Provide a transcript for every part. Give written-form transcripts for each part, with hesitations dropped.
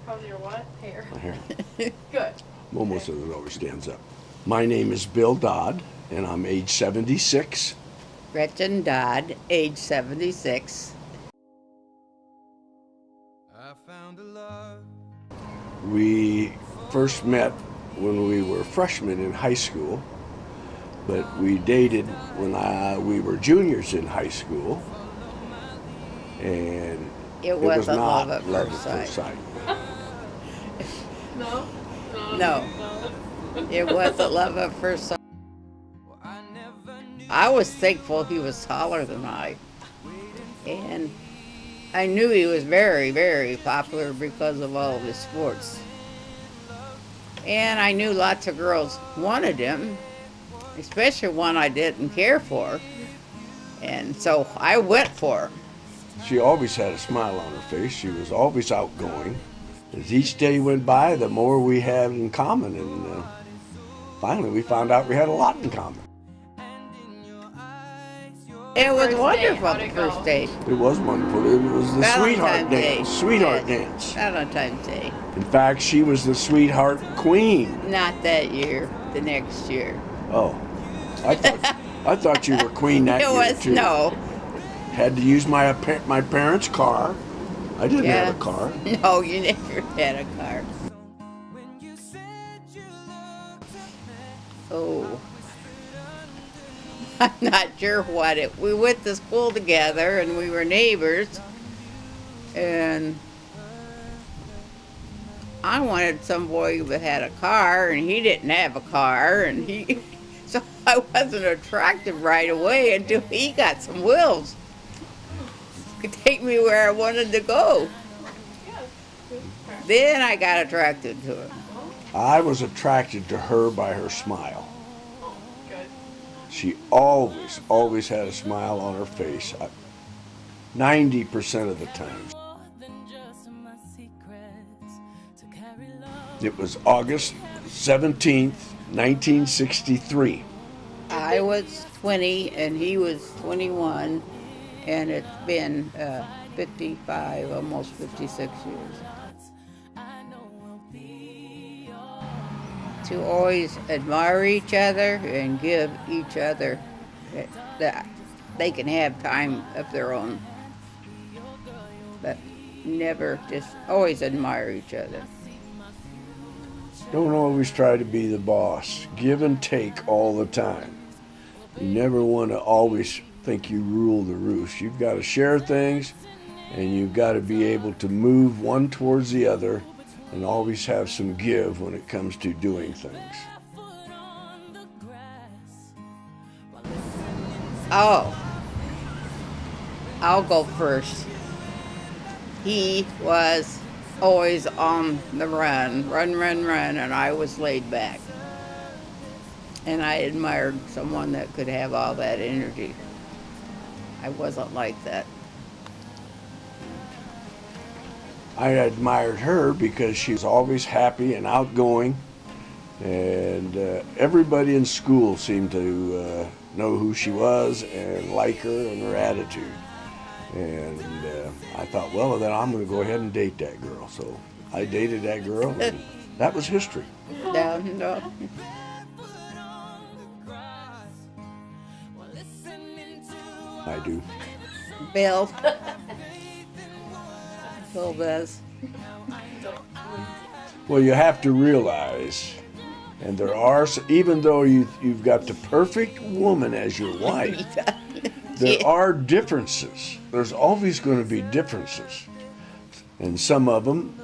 How's your what? Hair. My hair. Good. Momo says it always stands up. My name is Bill Dodd, and I'm age 76. Gretchen Dodd, age 76. I found a love. We first met when we were freshmen in high school, but we dated when we were juniors in high school, and It was a not love at love first at first sight. sight. No? No. It wasn't love at first sight. Well, I never knew. I was thankful he was taller than I. And I knew he was very, very popular because of all of his sports. And I knew lots of girls wanted him, especially one I didn't care for. And so I went for him. She always had a smile on her face. She was always outgoing. As each day went by, the more we had in common, and finally we found out we had a lot in common. It was First wonderful date, how'd the it go? first date. It was wonderful. It was the sweetheart Valentine's Day. dance. Sweetheart Yes. dance. Valentine's Day. In fact, she was the sweetheart queen. Not that year, the next year. Oh, I thought you were queen that It year was, too. no. Had to use my parents' car. I didn't Yeah. have a car. No, you never had a car. When you said you looked at me. Oh. I'm not sure what it. We went to school together and we were neighbors. And I wanted some boy who had a car and he didn't have a car and so I wasn't attracted right away until he got some wheels. Could take me where I wanted to go. Then I got attracted to him. I was attracted to her by her smile. Good. She always had a smile on her face. 90% of the time. It was August 17th, 1963. I was 20 and he was 21, and it's been 55, almost 56 years. To always admire each other and give each other that they can have time of their own, but never just always admire each other. Don't always try to be the boss. Give and take all the time. You never want to always think you rule the roost. You've got to share things, and you've got to be able to move one towards the other and always have some give when it comes to doing things. Oh, I'll go first. He was always on the run, and I was laid back. And I admired someone that could have all that energy. I wasn't like that. I admired her because she was always happy and outgoing, and everybody in school seemed to know who she was and like her and her attitude. And I thought, well, then I'm going to go ahead and date that girl. So I dated that girl, and that was history. No. I do. Bill. Bill does. Well, you have to realize, and there are, even though you've got the perfect woman as your wife, there are differences. There's always going to be differences. And some of them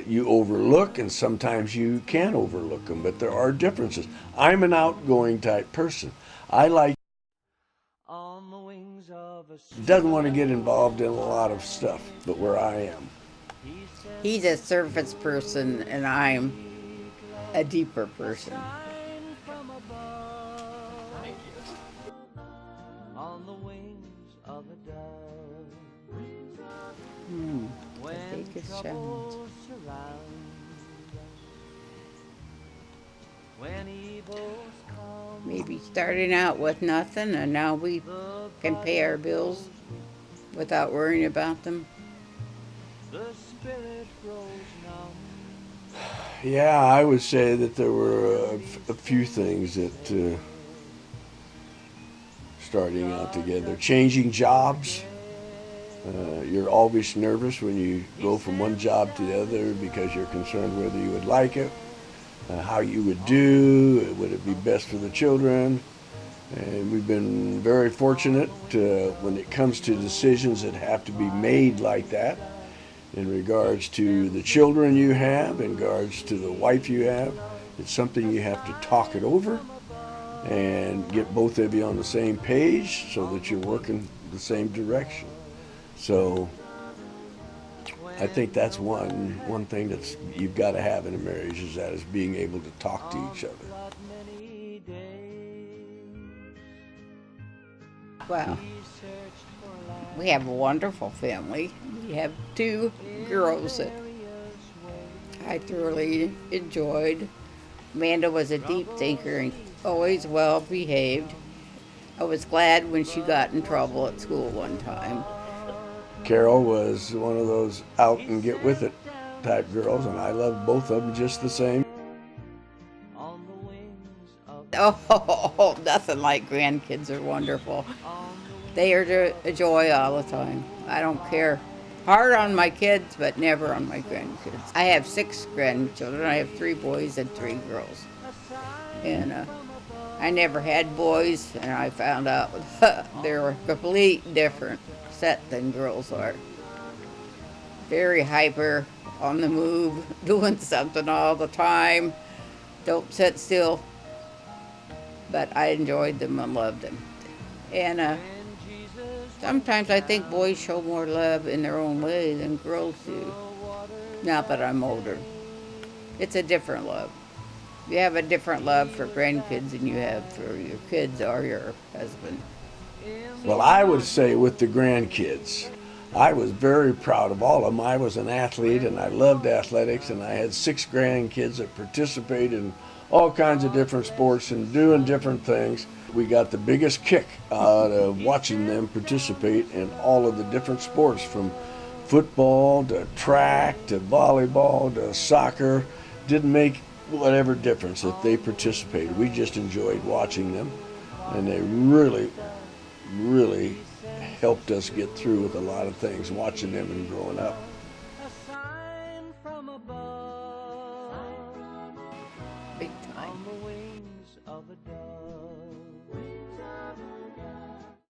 you overlook, and sometimes you can't overlook them, but there are differences. I'm an outgoing type person. I like, doesn't want to get involved in a lot of stuff, but where I am. He's a surface person, and I'm a deeper person. Thank you. On the wings of a dove. The biggest challenge. When evils come, Maybe starting out with nothing, and now we can pay our bills without worrying about them. the spirit grows numb. Yeah, I would say that there were a few things that starting out together. Changing jobs. You're always nervous when you go from one job to the other because you're concerned whether you would like it, how you would do, would it be best for the children. And we've been very fortunate when it comes to decisions that have to be made like that, in regards to the children you have, in regards to the wife you have. It's something you have to talk it over and get both of you on the same page so that you're working the same direction. So I think that's one thing that's you've got to have in a marriage, is being able to talk to each other. Well, we have a wonderful family. We have 2 girls that I thoroughly enjoyed. Amanda was a deep thinker and always well behaved. I was glad when she got in trouble at school one time. Carol was one of those out and get with it type girls, and I loved both of them just the same. Oh, nothing like grandkids are wonderful. They are a joy all the time. I don't care. Hard on my kids, but never on my grandkids. I have 6 grandchildren. I have 3 boys and 3 girls. And I never had boys, and I found out they're a complete different set than girls are. Very hyper, on the move, doing something all the time. Don't sit still. But I enjoyed them and loved them. And sometimes I think boys show more love in their own way than girls do. Now that I'm older. It's a different love. You have a different love for grandkids than you have for your kids or your husband. Well, I would say with the grandkids, I was very proud of all of them. I was an athlete and I loved athletics, and I had 6 grandkids that participated in all kinds of different sports and doing different things. We got the biggest kick out of watching them participate in all of the different sports, from football to track to volleyball to soccer. Didn't make whatever difference that they participated. We just enjoyed watching them, and they really, really helped us get through with a lot of things, watching them and growing up.